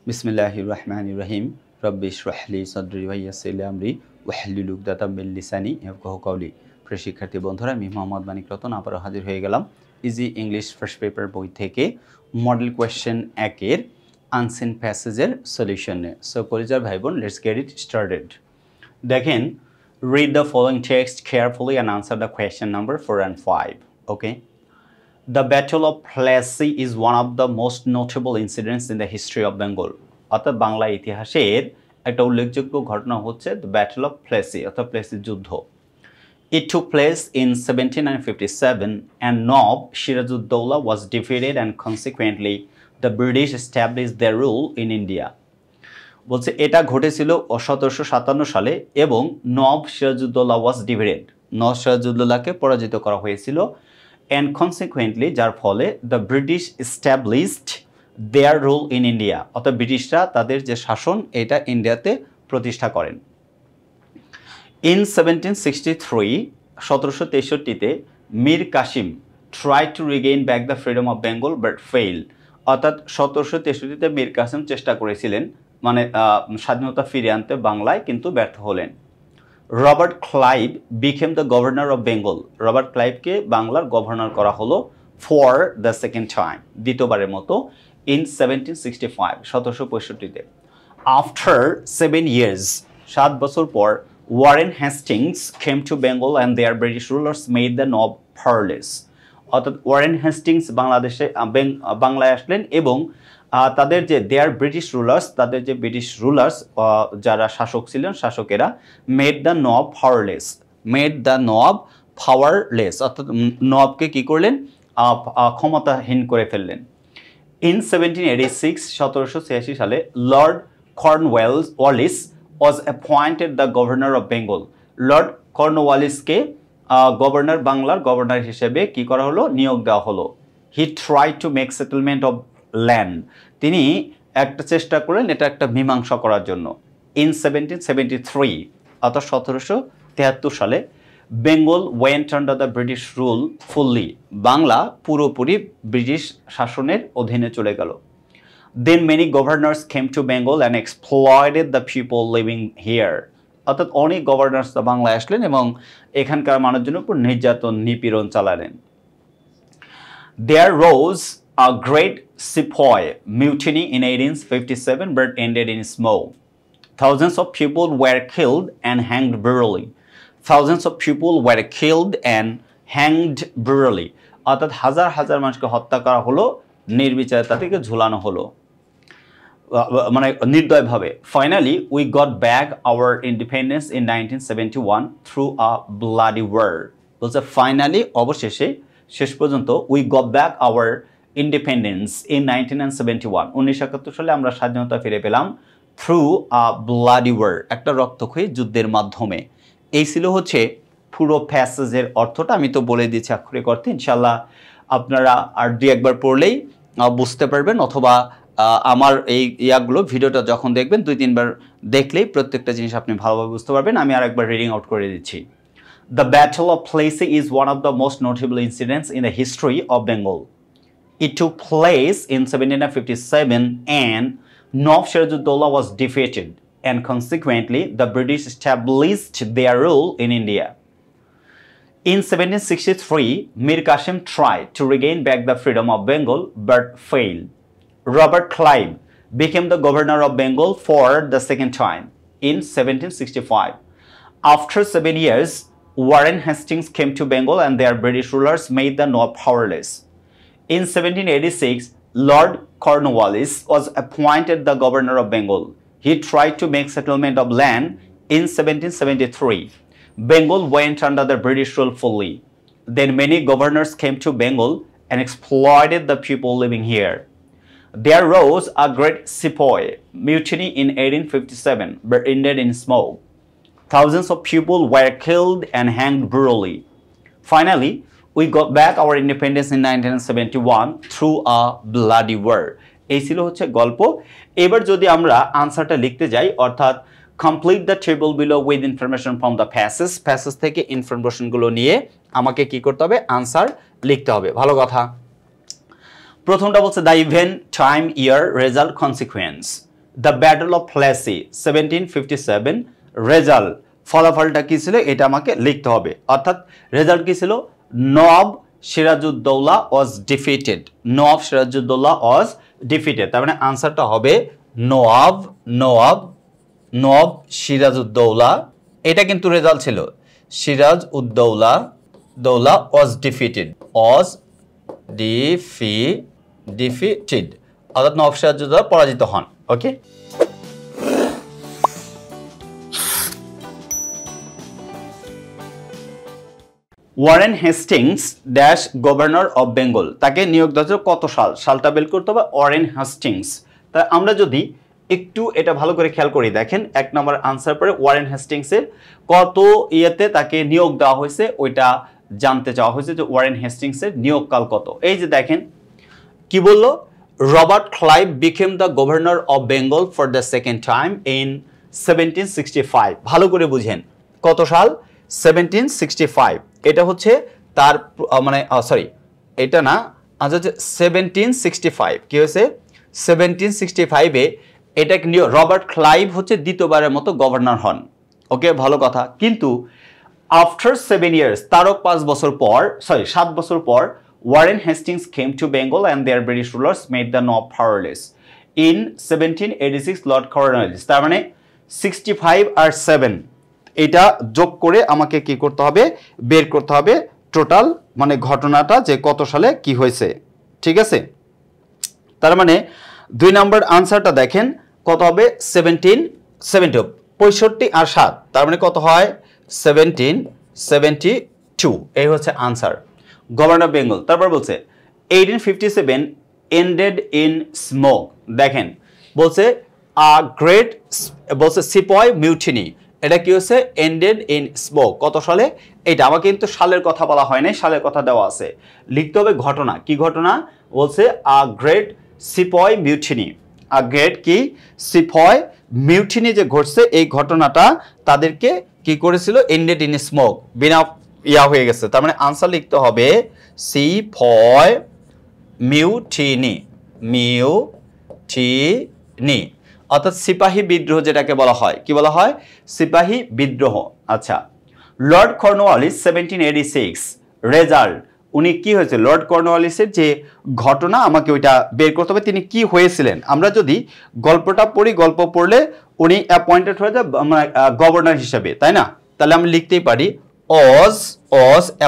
बिस्मिल्लाहिर्रहमानिर्रहीम रब्बि इश्रह ली सदरी व यस्सिर ली अमरी वाहलुल उक़दाताम मिन लिसानी याफ़क़हू क़ौली। প্রিয় শিক্ষার্থী বন্ধুরা, আমি মোহাম্মদ মানিক রতন আবারও হাজির হয়ে গেলাম ইজি ইংলিশ ফার্স্ট পেপার বই থেকে মডেল কোয়েশ্চেন 1 এর আনসিন প্যাসেজের সলিউশন নিয়ে। সো কলিজার ভাই বোন, লেটস গেট ইট স্টার্টেড। দেখেন, read the following text carefully and answer the question number 4 and 5. Okay. The Battle of Plassey is one of the most notable incidents in the history of Bengal. অর্থাৎ বাংলা ইতিহাসের একটা উল্লেখযোগ্য ঘটনা হচ্ছে the Battle of Plassey অর্থাৎ Plessis যুদ্ধ। It took place in 1757 and Nawab Siraj-ud-Dawla was defeated and consequently the British established their rule in India. বলছে এটা ঘটেছিল 1757 সালে এবং নওয়াব সিরাজউদ্দৌলা was defeated, নওয়াব সিরাজউদ্দৌলাকে পরাজিত করা হয়েছিল, and consequently যার ফলে the British established their rule in India, অর্থাৎ ব্রিটিশরা তাদের যে শাসন এটা ইন্ডিয়াতে প্রতিষ্ঠা করেন। In 1763 1763 Mir Qasim tried to regain back the freedom of Bengal but failed, অর্থাৎ 1763 মীর কাসিম চেষ্টা করেছিলেন মানে স্বাধীনতা ফিরিয়ে আনতে বাংলায়, কিন্তু ব্যর্থ হলেন। Robert Clive became the governor of Bengal, Robert ক্লাইভকে বাংলার গভর্নর করা হলো for the second time, দ্বিতীয়বারের মতো, in 1765 1765 after 7 years 7 বছর পর Warren Hastings came to Bengal and their British rulers made the Nawab powerless, অর্থাৎ ওয়ারেন হেস্টিংস বাংলাদেশে বাংলায় আসলেন এবং তাদের যে দেয়ার ব্রিটিশ রুলার্স, তাদের যে ব্রিটিশ রুলার্স যারা শাসক ছিলেন, শাসকেরা made the nawab powerless, made the nawab powerless, অর্থাৎ নওয়াবকে কি করলেন, ক্ষমতাহীন করে ফেললেন। ইন 1786 1786 সালে lord Cornwallis was appointed the governor of Bengal, lord কর্নওয়ালিসকে গভর্নর, বাংলার গভর্নর হিসেবে কি করা হলো, নিয়োগ দেওয়া হলো। হি tried to make settlement of land, তিনি একটা চেষ্টা করলেন এটা একটা মীমাংসা করার জন্য। ইন 1773 অর্থাৎ 1773 সালে Bengal went under the British rule fully, Bangla পুরোপুরি ব্রিটিশ শাসনের অধীনে চলে গেল। দেন many governors came to Bengal and exploited the people living here, অর্থাৎ অনেক গভর্নর্স বাংলায় আসলেন এবং এখানকার মানুষজনের উপর নির্যাতন নিপীড়ন চালালেন। দেয়ার রোজ a great sepoy mutiny in 1857 but ended in smoke. Thousands of people were killed and hanged brutally. Thousands of people were killed and hanged brutally. অর্থাৎ হাজার হাজার মানুষকে হত্যা করা হলো, নির্বিচারে তাদেরকে ঝুলানো হলো মানে নির্দয়ভাবে। Finally we got back our independence in 1971 through a bloody war. বলছে ফাইনালি অবশেষে শেষ পর্যন্ত we got back our independence in 1971 1971 সালে আমরা স্বাধীনতা ফিরে পেলাম through a bloody war, একটা রক্তক্ষয়ী যুদ্ধের মাধ্যমে। এই ছিল হচ্ছে পুরো প্যাসেজের অর্থটা, আমি তো বলে দিয়েছি আক্ষরিক অর্থে, ইনশাআল্লাহ আপনারা আর দুই একবার পড়লেই বুঝতে পারবেন, অথবা আমার এই ইয়াগুলো ভিডিওটা যখন দেখবেন 2-3বার দেখলেই প্রত্যেকটা জিনিস আপনি ভালোভাবে বুঝতে পারবেন। আমি আরেকবার রিডিং আউট করে দিচ্ছি। The Battle of Plassey is one of the most notable incidents in the history of Bengal. It took place in 1757 and Nawab Siraj-ud-Dawla was defeated and consequently the British established their rule in India. In 1763, Mir Qasim tried to regain back the freedom of Bengal but failed. Robert Clive became the governor of Bengal for the second time in 1765. After 7 years, Warren Hastings came to Bengal and their British rulers made the Nawab powerless. In 1786, Lord Cornwallis was appointed the governor of Bengal. He tried to make settlement of land in 1773. Bengal went under the British rule fully. Then many governors came to Bengal and exploited the people living here. There rose a great sepoy mutiny in 1857 but ended in smoke. Thousands of people were killed and hanged brutally. Finally, we got back our independence in 1971 through a bloody war. এই ছিল হচ্ছে গল্প। এবার যদি আমরা আনসারটা লিখতে যাই, অর্থাৎ complete the table below with information from the passage, passage থেকে ইনফরমেশনগুলো নিয়ে আমাকে কি করতে হবে, আনসার লিখতে হবে। ভালো কথা। প্রথমটা বলছে the event, time, year, result, consequence. The battle of Plessis 1757 result ফলাফলটা কি ছিল এটা আমাকে লিখতে হবে অর্থাৎ রেজাল্ট কি ছিল নওয়াব সিরাজউদ্দৌলা ওয়াজ ডিফিটেড নওয়াব সিরাজউদ্দৌলা ওয়াজ ডিফিটেড তার মানে আনসারটা হবে নওয়াব সিরাজউদ্দৌলা এটা কিন্তু রেজাল্ট ছিল সিরাজউদ্দৌলা ওয়াজ ডিফিটেড অর্থাৎ নওয়াব সিরাজউদ্দৌলা পরাজিত হন ওকে Warren Hastings dash governor of Bengal তাকে নিয়োগ দেওয়া হয়েছিল কত সালটা বের করতে হবে ওয়ারেন হেস্টিংস তা আমরা যদি একটু এটা ভালো করে খেয়াল করি দেখেন এক নম্বর আনসার পরে ওয়ারেন হেস্টিংসের কত ইয়েতে তাকে নিয়োগ দেওয়া হয়েছে ওইটা জানতে চাওয়া হয়েছে যে ওয়ারেন হেস্টিংসের নিয়োগকাল কত এই যে দেখেন কি বললো Robert Clive became the governor of Bengal for the second time in 1765 ভালো করে বুঝেন কত সাল 1765 এটা হচ্ছে তার মানে সরি এটা না আজ হচ্ছে 1765 কি হয়েছে 1765 এ এটা রবার্ট ক্লাইভ হচ্ছে দ্বিতীয়বারের মতো গভর্নর হন ওকে ভালো কথা কিন্তু আফটার 7 ইয়ার্স তারও 5 বছর পর 7 বছর পর Warren Hastings came to Bengal and their British rulers made the Nawab powerless in 1786 Lord Cornwallis তার মানে 65 আর 7 এটা যোগ করে আমাকে কি করতে হবে বের করতে হবে টোটাল মানে ঘটনাটা যে কত সালে কি হয়েছে ঠিক আছে তার মানে 2 নম্বর আনসারটা দেখেন কত হবে 65 আর 7 তার মানে কত হয় 1772 এই হচ্ছে আনসার গভর্নর বেঙ্গল তারপর বলছে 1857 এন্ডেড ইন স্মোক দেখেন বলছে গ্রেট বলছে সিপয় মিউটিনি এটা কি হচ্ছে এন্ডেড ইন স্মোক কত সালে এটা আমাকে কিন্তু সালের কথা বলা হয় নাই সালের কথা দেওয়া আছে লিখতে হবে ঘটনা কি ঘটনা বলছে গ্রেট সিপয় মিউটিনি গ্রেট কি সিপয় মিউটিনি যে ঘটছে এই ঘটনাটা তাদেরকে কি করেছিল এন্ডেড ইন স্মোক বিনা ইয়া হয়ে গেছে তার মানে আনসার লিখতে হবে সিপয় মিউটিনি অর্থাৎ সিপাহী বিদ্রোহ যেটাকে বলা হয় কি বলা হয় সিপাহী বিদ্রোহ আচ্ছা লর্ড কর্নওয়ালিস 1786 রেজাল্ট উনি কি হয়েছে লর্ড কর্নওয়ালিসের যে ঘটনা আমাকে ওইটা বের করতে হবে তিনি কি হয়েছিলেন আমরা যদি গল্পটা পড়ি গল্প পড়লে উনি অ্যাপয়েন্টেড হয়ে যায় গভর্নর হিসেবে তাই না তাহলে আমি লিখতেই পারি was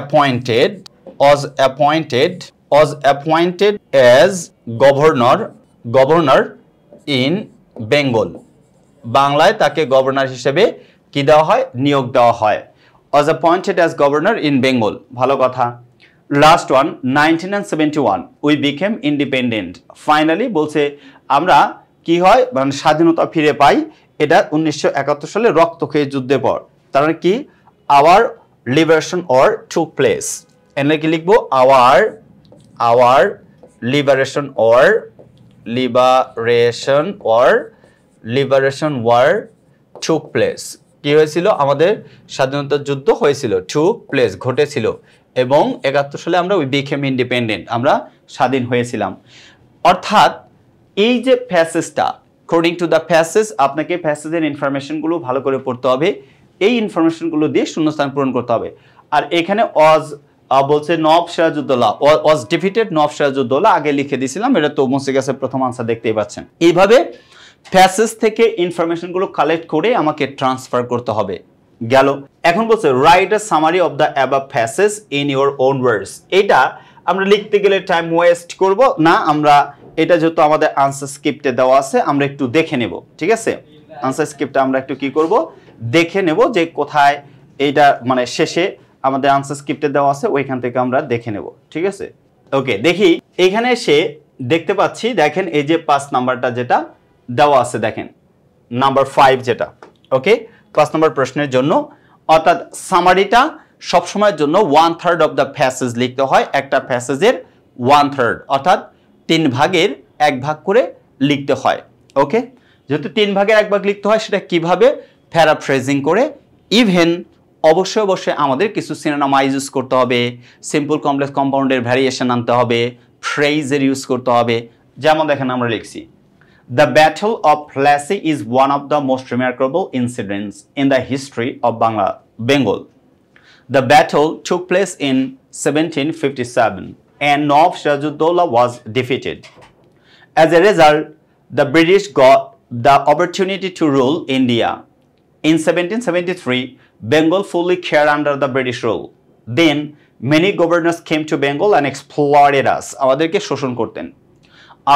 appointed as governor in Bengal বাংলায় তাকে গভর্নর হিসেবে কি দেওয়া হয় নিয়োগ দেওয়া হয় was appointed as governor in Bengal ভালো কথা last one 1971 we became independent finally বলছে আমরা কি হয় মানে স্বাধীনতা ফিরে পাই এটা 1971 সালে রক্তক্ষয়ী যুদ্ধের পর তার মানে কি our liberation or took place এখানে কি লিখবো our liberation war took place কি হয়েছিল আমাদের স্বাধীনতা যুদ্ধ হয়েছিল took place ঘটেছিল এবং 71 সালে আমরা we became independent আমরা স্বাধীন হয়েছিলাম অর্থাৎ এই যে প্যাসেজটা according to the passage আপনাকে প্যাসেজের ইনফরমেশনগুলো ভালো করে পড়তে হবে এই ইনফরমেশনগুলো দিয়ে শূন্যস্থান পূরণ করতে হবে আর এখানে বলছে নওয়াব সিরাজউদ্দৌলা was defeated নওয়াব সিরাজউদ্দৌলা আগে লিখে দিয়েছিলাম এটা তো মুছে গেছে প্রথম আনসার দেখতেই পাচ্ছেন এইভাবে প্যাসেজ থেকে ইনফরমেশনগুলো কালেক্ট করে আমাকে ট্রান্সফার করতে হবে গেল এখন বলছে write a summary of the above passage in your own words এটা আমরা লিখতে গেলে টাইম ওয়েস্ট করব না আমরা এটা যেহেতু আমাদের আনসার স্ক্রিপ্টে দেওয়া আছে আমরা একটু দেখে নেব ঠিক আছে আনসার স্ক্রিপ্টটা আমরা একটু কি করব দেখে নেব যে কোথায় এইটা মানে শেষে আমাদের আনসার স্ক্রিপ্টে দেওয়া আছে ওইখান থেকে আমরা দেখে নেব ঠিক আছে ওকে দেখি এখানে এসে দেখতে পাচ্ছি দেখেন এই যে 5 নাম্বারটা যেটা দেওয়া আছে দেখেন নাম্বার 5 যেটা ওকে 5 নাম্বার প্রশ্নের জন্য অর্থাৎ সামারিটা সব সময়ের জন্য 1/3 অফ দ্য প্যাসেজ লিখতে হয় একটা প্যাসেজের 1/3 অর্থাৎ 3 ভাগের 1 ভাগ করে লিখতে হয় ওকে যেহেতু 3 ভাগের 1 ভাগ লিখতে হয় সেটা কিভাবে প্যারাফ্রেজিং করে ইভেন অবশ্যই আমাদের কিছু সিনোনিমাইজ ইউজ করতে হবে সিম্পল কমপ্লেক্স কম্পাউন্ডের ভ্যারিয়েশন আনতে হবে ফ্রেজের ইউজ করতে হবে যেমন দেখেন আমরা লিখছি The Battle of Plassey is one of the most remarkable incidents in the history of Bengal. The battle took place in 1757 and Nawab Sirajuddaulah was defeated. As a result, the British got the opportunity to rule India. In 1773, Bengal fully came under the British rule. Then, many governors came to Bengal and exploited us. আমাদেরকে শোষণ করতেন.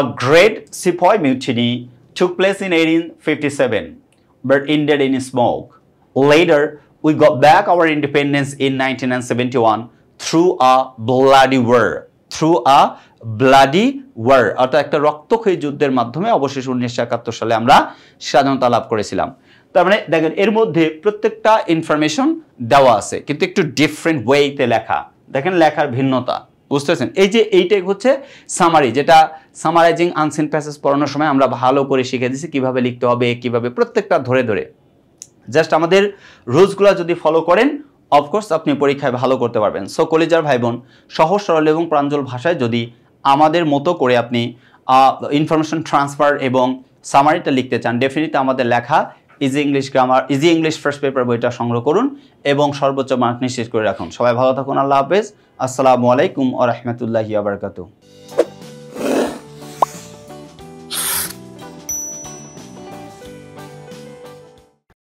A great Sepoy mutiny took place in 1857, but ended in smoke. Later, we got back our independence in 1971 through a bloody war. অর্থাৎ একটা রক্তক্ষয়ী যুদ্ধের মাধ্যমে অবশেষে 1971 সালে আমরা স্বাধীনতা লাভ করেছিলাম। তার মানে দেখেন এর মধ্যে প্রত্যেকটা ইনফরমেশন দেওয়া আছে, কিন্তু একটু ডিফারেন্ট ওয়েতে লেখা। দেখেন লেখার ভিন্নতা, বুঝতেছেন? এই যে এইটাই হচ্ছে সামারি, যেটা সামারাইজিং আনসিন প্যাসেজ পড়ানোর সময় আমরা ভালো করে শিখে দিয়েছি কিভাবে লিখতে হবে, কিভাবে প্রত্যেকটা ধরে ধরে। জাস্ট আমাদের রুলসগুলো যদি ফলো করেন, অফকোর্স আপনি পরীক্ষায় ভালো করতে পারবেন। সো কলেজার ভাই বোন, সহজ সরল এবং প্রাঞ্জল ভাষায় যদি আমাদের মতো করে আপনি ইনফরমেশন ট্রান্সফার এবং সামারিটা লিখতে চান, ডেফিনেটলি আমাদের লেখা ইজি ইংলিশ ফার্স্ট পেপার বইটা সংগ্রহ করুন এবং সর্বোচ্চ মার্ক নিশ্চিত করে রাখুন। সবাই ভালো থাকুন, আল্লাহ হাফেজ, আসসালামু আলাইকুম ওয়া রাহমাতুল্লাহি ওয়া বারাকাতুহু।